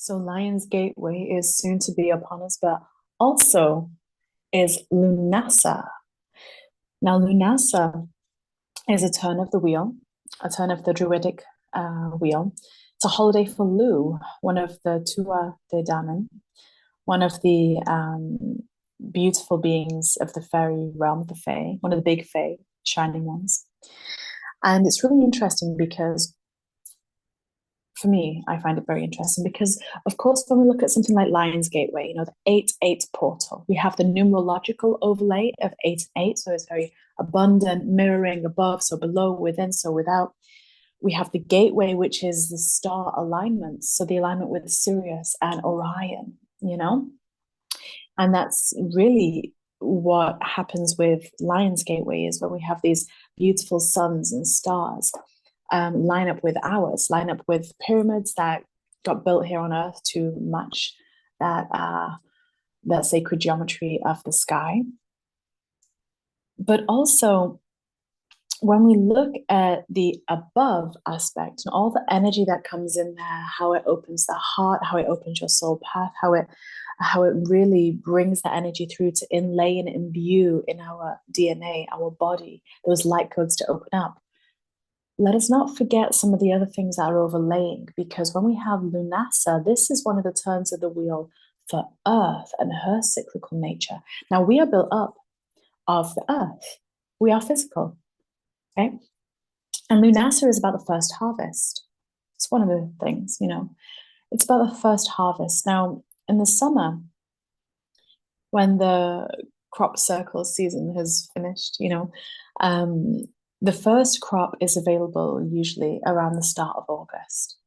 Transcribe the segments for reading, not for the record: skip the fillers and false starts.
So Lionsgateway is soon to be upon us, but also is Lughnasadh. Now, Lughnasadh is a turn of the wheel, a turn of the druidic wheel. It's a holiday for Lu, one of the Tua de Danann, one of the beautiful beings of the fairy realm, the Fae, one of the big Fae, shining ones. And it's really interesting because for me, I find it very interesting because, of course, when we look at something like Lionsgateway, the 8-8 portal, we have the numerological overlay of 8 and 8. So it's very abundant, mirroring above, so below, within, so without. We have the gateway, which is the star alignment. So the alignment with Sirius and Orion, and that's really what happens with Lionsgateway is when we have these beautiful suns and stars line up with ours, line up with pyramids that got built here on Earth to match that sacred geometry of the sky. But also, when we look at the above aspect and all the energy that comes in there, how it opens the heart, how it opens your soul path, how it really brings the energy through to inlay and imbue in our DNA, our body, those light codes to open up. Let us not forget some of the other things that are overlaying, because when we have Lughnasadh, this is one of the turns of the wheel for Earth and her cyclical nature. Now, we are built up of the Earth. We are physical, right? And Lughnasadh is about the first harvest. It's one of the things, it's about the first harvest. Now, in the summer, when the crop circle season has finished, the first crop is available usually around the start of August.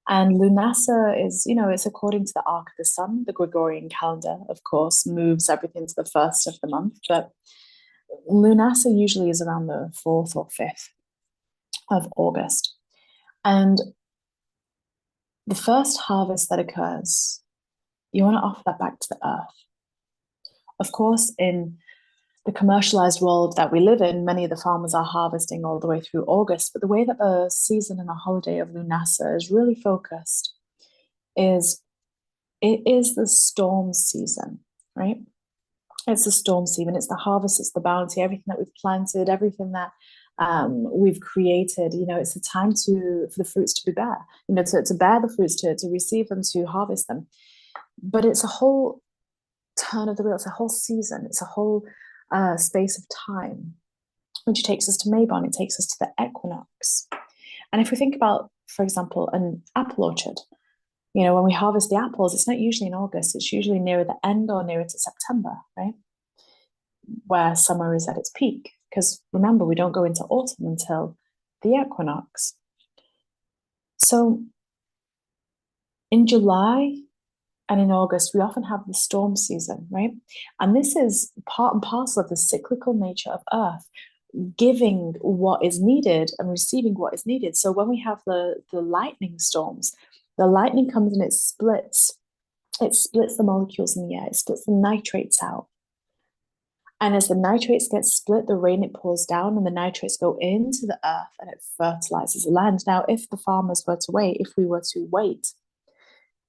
And Lughnasadh is, it's according to the arc of the sun. The Gregorian calendar, of course, moves everything to the first of the month. But Lughnasadh usually is around the 4th or 5th of August. And the first harvest that occurs, you want to offer that back to the earth. Of course, in the commercialized world that we live in, many of the farmers are harvesting all the way through August. But the way that the season and the holiday of Lughnasadh is really focused is it is the storm season, right? It's the storm season. It's the harvest. It's the bounty. Everything that we've planted, everything that we've created. It's a time for the fruits to be bare. To bear the fruits, to receive them, to harvest them. But it's a whole turn of the wheel. It's a whole season. It's a whole space of time, which takes us to Mabon. It takes us to the equinox. And if we think about, for example, an apple orchard, when we harvest the apples, it's not usually in August. It's usually nearer the end or nearer to September, right? Where summer is at its peak. Because remember, we don't go into autumn until the equinox. So in July and in August, we often have the storm season, right? And this is part and parcel of the cyclical nature of Earth, giving what is needed and receiving what is needed. So when we have the lightning storms, the lightning comes and it splits the molecules in the air, it splits the nitrates out. And as the nitrates get split, the rain, it pours down and the nitrates go into the earth and it fertilizes the land. Now, if the farmers were to wait, if we were to wait,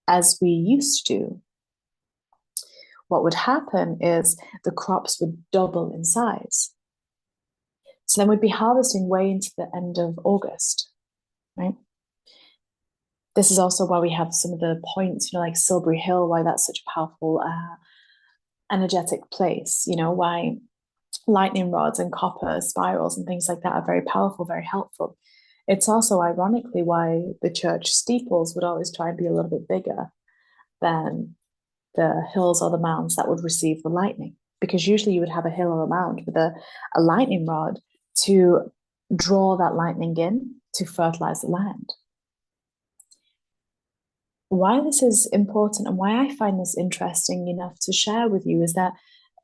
as we used to, what would happen is the crops would double in size. So then we'd be harvesting way into the end of August, right? This is also why we have some of the points, like Silbury Hill, why that's such a powerful energetic place, why lightning rods and copper spirals and things like that are very powerful, very helpful. It's also ironically why the church steeples would always try and be a little bit bigger than the hills or the mounds that would receive the lightning, because usually you would have a hill or a mound with a lightning rod to draw that lightning in to fertilize the land. Why this is important and why I find this interesting enough to share with you is that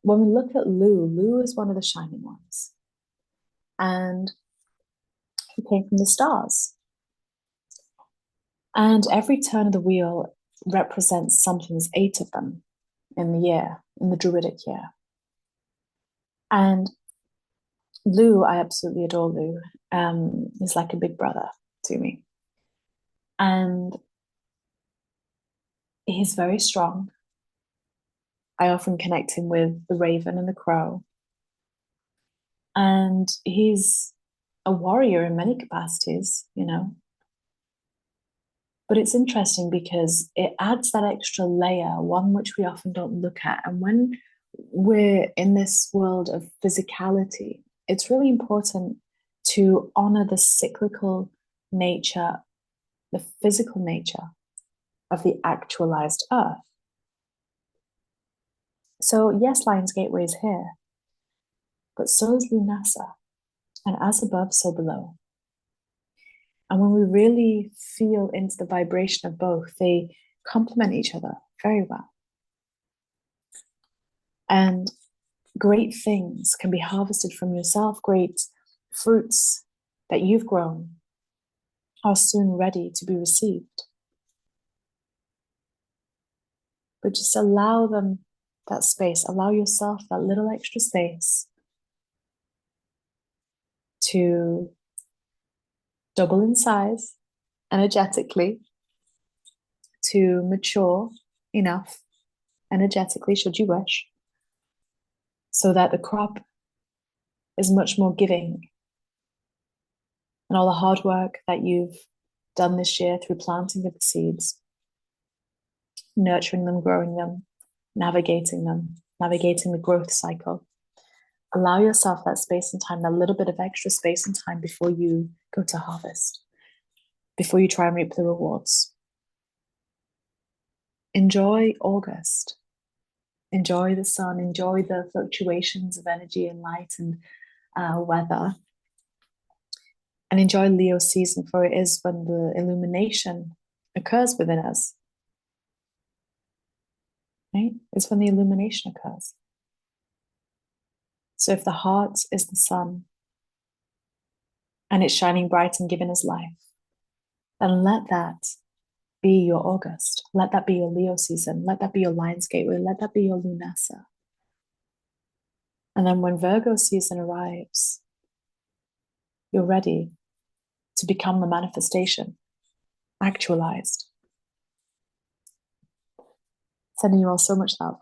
when we look at Lu is one of the shining ones. And he came from the stars. And every turn of the wheel represents something. There's 8 of them in the year, in the Druidic year. And Lu, I absolutely adore Lu. He's like a big brother to me. And He's very strong. I often connect him with the raven and the crow. And he's a warrior in many capacities, you know. But it's interesting because it adds that extra layer, one which we often don't look at. And when we're in this world of physicality, it's really important to honor the cyclical nature, the physical nature of the actualized earth. So, yes, Lionsgateway is here, but so is Lughnasadh, and as above, so below. And when we really feel into the vibration of both, they complement each other very well. And great things can be harvested from yourself. Great fruits that you've grown are soon ready to be received. But just allow them that space, allow yourself that little extra space to double in size energetically, to mature enough energetically, should you wish, so that the crop is much more giving. And all the hard work that you've done this year through planting of the seeds, nurturing them, growing them, navigating the growth cycle. Allow yourself that space and time, that little bit of extra space and time before you go to harvest, before you try and reap the rewards. Enjoy August. Enjoy the sun, enjoy the fluctuations of energy and light and weather. And enjoy Leo season, for it is when the illumination occurs within us. Right? It's when the illumination occurs. So if the heart is the sun and it's shining bright and giving us life, then let that be your August. Let that be your Leo season. Let that be your Lionsgateway. Let that be your Lughnasadh. And then when Virgo season arrives, you're ready to become the manifestation, actualized. Sending you all so much love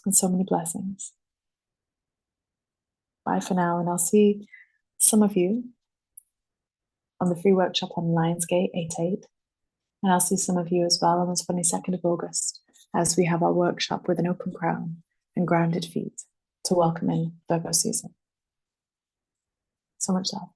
and so many blessings. Bye for now, and I'll see some of you on the free workshop on Lionsgate 8/8. And I'll see some of you as well on the 22nd of August as we have our workshop with an open crown and grounded feet to welcome in Virgo season. So much love.